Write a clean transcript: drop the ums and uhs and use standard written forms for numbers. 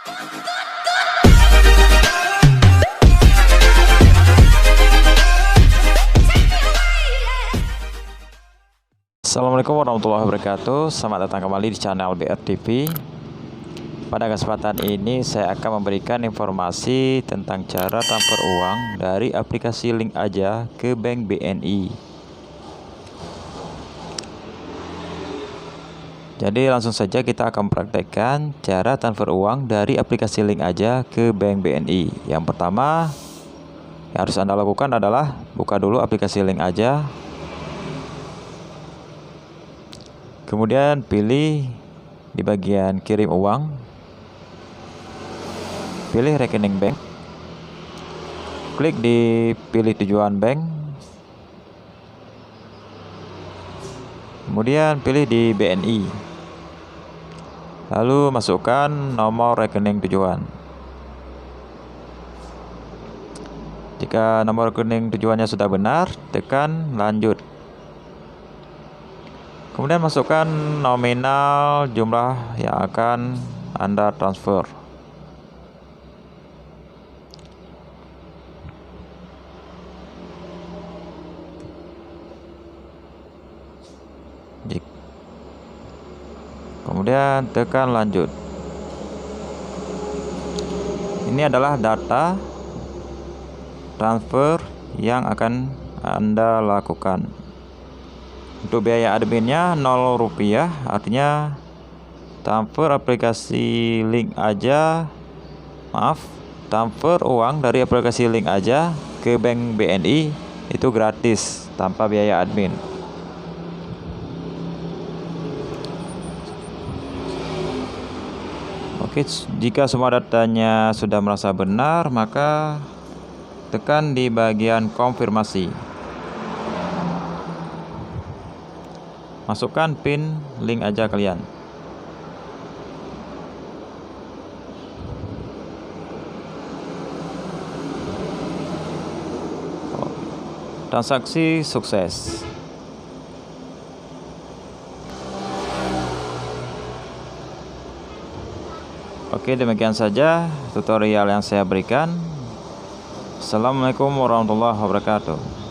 Assalamualaikum warahmatullahi wabarakatuh. Selamat datang kembali di channel BR TV. Pada kesempatan ini saya akan memberikan informasi tentang cara transfer uang dari aplikasi Link Aja ke Bank BNI. Jadi langsung saja kita akan praktekkan cara transfer uang dari aplikasi Link Aja ke Bank BNI. Yang pertama yang harus Anda lakukan adalah buka dulu aplikasi Link Aja. Kemudian pilih di bagian kirim uang, pilih rekening bank, klik di pilih tujuan bank, kemudian pilih di BNI, lalu masukkan nomor rekening tujuan. Jika nomor rekening tujuannya sudah benar, tekan lanjut. Kemudian masukkan nominal jumlah yang akan Anda transfer. Kemudian tekan lanjut. Ini adalah data transfer yang akan Anda lakukan. Untuk biaya adminnya Rp0, artinya transfer aplikasi Link Aja, transfer uang dari aplikasi Link Aja ke Bank BNI itu gratis tanpa biaya admin. Oke, jika semua datanya sudah merasa benar, maka tekan di bagian konfirmasi. Masukkan PIN Link Aja kalian. Transaksi sukses. Oke, demikian saja tutorial yang saya berikan. Assalamualaikum warahmatullahi wabarakatuh.